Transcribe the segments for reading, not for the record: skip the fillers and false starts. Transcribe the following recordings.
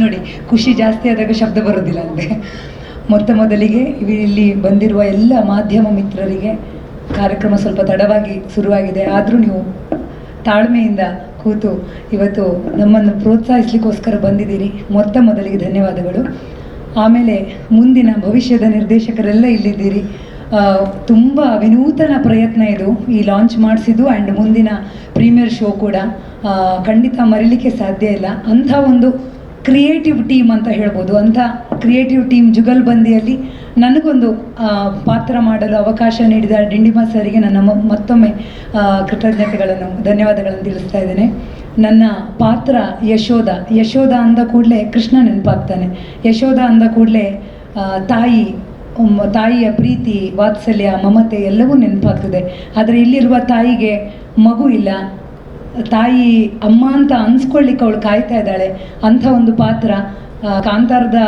ನೋಡಿ, ಖುಷಿ ಜಾಸ್ತಿ ಆದಾಗ ಶಬ್ದ ಬರೋದಿಲ್ಲ ಅಂತೆ. ಮೊತ್ತ ಮೊದಲಿಗೆ ಇಲ್ಲಿ ಬಂದಿರುವ ಎಲ್ಲ ಮಾಧ್ಯಮ ಮಿತ್ರರಿಗೆ ಕಾರ್ಯಕ್ರಮ ಸ್ವಲ್ಪ ತಡವಾಗಿ ಶುರುವಾಗಿದೆ, ಆದರೂ ನೀವು ತಾಳ್ಮೆಯಿಂದ ಕೂತು ಇವತ್ತು ನಮ್ಮನ್ನು ಪ್ರೋತ್ಸಾಹಿಸಲಿಕ್ಕೋಸ್ಕರ ಬಂದಿದ್ದೀರಿ. ಮೊತ್ತ ಮೊದಲಿಗೆ ಧನ್ಯವಾದಗಳು. ಆಮೇಲೆ ಮುಂದಿನ ಭವಿಷ್ಯದ ನಿರ್ದೇಶಕರೆಲ್ಲ ಇಲ್ಲಿದ್ದೀರಿ. ತುಂಬ ವಿನೂತನ ಪ್ರಯತ್ನ ಇದು, ಈ ಲಾಂಚ್ ಮಾಡಿಸಿದ್ದು ಆ್ಯಂಡ್ ಮುಂದಿನ ಪ್ರೀಮಿಯರ್ ಶೋ ಕೂಡ ಖಂಡಿತ ಮರಿಲಿಕ್ಕೆ ಸಾಧ್ಯ ಇಲ್ಲ. ಅಂಥ ಒಂದು ಕ್ರಿಯೇಟಿವ್ ಟೀಮ್ ಅಂತ ಹೇಳ್ಬೋದು. ಅಂಥ ಕ್ರಿಯೇಟಿವ್ ಟೀಮ್ ಜುಗಲ್ಬಂದಿಯಲ್ಲಿ ನನಗೊಂದು ಪಾತ್ರ ಮಾಡಲು ಅವಕಾಶ ನೀಡಿದ ಡಿಂಡಿಮ ಸರಿಗೆ ನನ್ನ ಮತ್ತೊಮ್ಮೆ ಕೃತಜ್ಞತೆಗಳನ್ನು, ಧನ್ಯವಾದಗಳನ್ನು ತಿಳಿಸ್ತಾ ಇದ್ದೇನೆ. ನನ್ನ ಪಾತ್ರ ಯಶೋಧ ಅಂದ ಕೂಡಲೇ ಕೃಷ್ಣ ನೆನಪಾಗ್ತಾನೆ. ಯಶೋಧ ಅಂದ ಕೂಡಲೇ ತಾಯಿಯ ಪ್ರೀತಿ, ವಾತ್ಸಲ್ಯ, ಮಮತೆ ಎಲ್ಲವೂ ನೆನಪಾಗ್ತದೆ. ಆದರೆ ಇಲ್ಲಿರುವ ತಾಯಿಗೆ ಮಗು ಇಲ್ಲ, ತಾಯಿ ಅಮ್ಮ ಅಂತ ಅನ್ಸ್ಕೊಳ್ಳಿಕ್ಕೆ ಅವಳು ಕಾಯ್ತಾ ಇದ್ದಾಳೆ. ಅಂಥ ಒಂದು ಪಾತ್ರ. ಕಾಂತಾರದ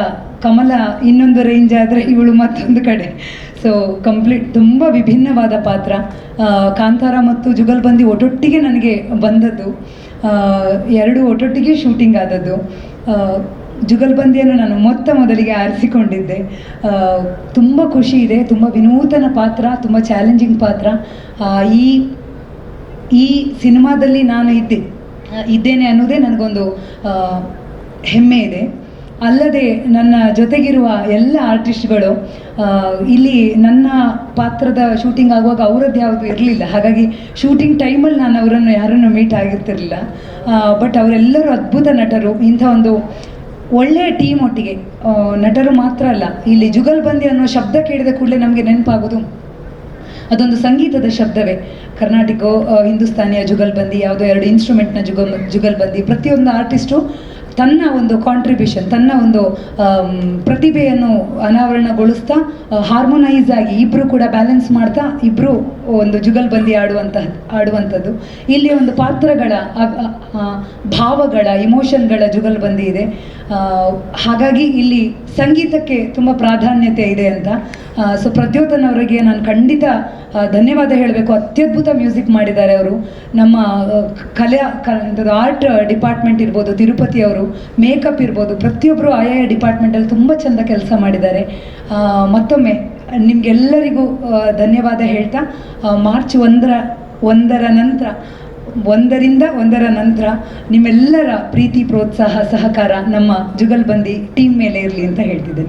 ಕಮಲ ಇನ್ನೊಂದು ರೇಂಜ್ ಆದರೆ ಇವಳು ಮತ್ತೊಂದು ಕಡೆ. ಸೊ ಕಂಪ್ಲೀಟ್ ತುಂಬ ವಿಭಿನ್ನವಾದ ಪಾತ್ರ. ಕಾಂತಾರ ಮತ್ತು ಜುಗಲ್ಬಂದಿ ಒಟ್ಟೊಟ್ಟಿಗೆ ನನಗೆ ಬಂದದ್ದು, ಎರಡು ಒಟ್ಟೊಟ್ಟಿಗೆ ಶೂಟಿಂಗ್ ಆದದ್ದು. ಜುಗಲ್ಬಂದಿಯನ್ನು ನಾನು ಮೊದಲಿಗೆ ಆರಿಸಿಕೊಂಡಿದ್ದೆ. ತುಂಬ ಖುಷಿ ಇದೆ. ತುಂಬ ವಿನೂತನ ಪಾತ್ರ, ತುಂಬ ಚಾಲೆಂಜಿಂಗ್ ಪಾತ್ರ. ಈ ಸಿನಿಮಾದಲ್ಲಿ ನಾನು ಇದ್ದೇನೆ ಅನ್ನೋದೇ ನನಗೊಂದು ಹೆಮ್ಮೆ ಇದೆ. ಅಲ್ಲದೆ ನನ್ನ ಜೊತೆಗಿರುವ ಎಲ್ಲ ಆರ್ಟಿಸ್ಟ್ಗಳು ಇಲ್ಲಿ ನನ್ನ ಪಾತ್ರದ ಶೂಟಿಂಗ್ ಆಗುವಾಗ ಅವರದ್ದು ಯಾವುದು ಇರಲಿಲ್ಲ. ಹಾಗಾಗಿ ಶೂಟಿಂಗ್ ಟೈಮಲ್ಲಿ ನಾನು ಅವರನ್ನು ಯಾರನ್ನು ಮೀಟ್ ಆಗಿರ್ತಿರಲಿಲ್ಲ. ಬಟ್ ಅವರೆಲ್ಲರೂ ಅದ್ಭುತ ನಟರು. ಇಂಥ ಒಂದು ಒಳ್ಳೆಯ ಟೀಮ್ ಒಟ್ಟಿಗೆ ನಟರು ಮಾತ್ರ ಅಲ್ಲ, ಇಲ್ಲಿ ಜುಗಲ್ಬಂದಿ ಅನ್ನೋ ಶಬ್ದ ಕೇಳಿದ ಕೂಡಲೇ ನಮಗೆ ನೆನಪಾಗೋದು ಅದೊಂದು ಸಂಗೀತದ ಶಬ್ದವೇ. ಕರ್ನಾಟಿಕ್, ಹಿಂದೂಸ್ತಾನಿಯ ಜುಗಲ್ಬಂದಿ, ಯಾವುದೋ ಎರಡು ಇನ್ಸ್ಟ್ರೂಮೆಂಟ್ನ ಜುಗಲ್ಬಂದಿ. ಪ್ರತಿಯೊಂದು ಆರ್ಟಿಸ್ಟು ತನ್ನ ಒಂದು ಕಾಂಟ್ರಿಬ್ಯೂಷನ್, ತನ್ನ ಒಂದು ಪ್ರತಿಭೆಯನ್ನು ಅನಾವರಣಗೊಳಿಸ್ತಾ ಹಾರ್ಮೋನೈಸ್ ಆಗಿ ಇಬ್ಬರು ಕೂಡ ಬ್ಯಾಲೆನ್ಸ್ ಮಾಡ್ತಾ ಇಬ್ಬರು ಒಂದು ಜುಗಲ್ಬಂದಿ ಆಡುವಂಥದ್ದು. ಇಲ್ಲಿ ಒಂದು ಪಾತ್ರಗಳ, ಭಾವಗಳ, ಇಮೋಷನ್ಗಳ ಜುಗಲ್ಬಂದಿ ಇದೆ. ಹಾಗಾಗಿ ಇಲ್ಲಿ ಸಂಗೀತಕ್ಕೆ ತುಂಬ ಪ್ರಾಧಾನ್ಯತೆ ಇದೆ ಅಂತ. ಸೊ ಪ್ರದ್ಯೋತನ್ ಅವರಿಗೆ ನಾನು ಖಂಡಿತ ಧನ್ಯವಾದ ಹೇಳಬೇಕು. ಅತ್ಯದ್ಭುತ ಮ್ಯೂಸಿಕ್ ಮಾಡಿದ್ದಾರೆ ಅವರು. ನಮ್ಮ ಆರ್ಟ್ ಡಿಪಾರ್ಟ್ಮೆಂಟ್ ಇರ್ಬೋದು, ತಿರುಪತಿ ಅವರು, ಮೇಕಪ್ ಇರ್ಬೋದು, ಪ್ರತಿಯೊಬ್ಬರು ಆಯಾಯ ಡಿಪಾರ್ಟ್ಮೆಂಟಲ್ಲಿ ತುಂಬ ಚೆಂದ ಕೆಲಸ ಮಾಡಿದ್ದಾರೆ. ಮತ್ತೊಮ್ಮೆ ನಿಮಗೆಲ್ಲರಿಗೂ ಧನ್ಯವಾದ ಹೇಳ್ತಾ, ಮಾರ್ಚ್ 1ರ ನಂತರ ನಿಮ್ಮೆಲ್ಲರ ಪ್ರೀತಿ, ಪ್ರೋತ್ಸಾಹ, ಸಹಕಾರ ನಮ್ಮ ಜುಗಲ್ಬಂದಿ ಟೀಮ್ ಮೇಲೆ ಇರಲಿ ಅಂತ ಹೇಳ್ತಿದ್ದೇನೆ.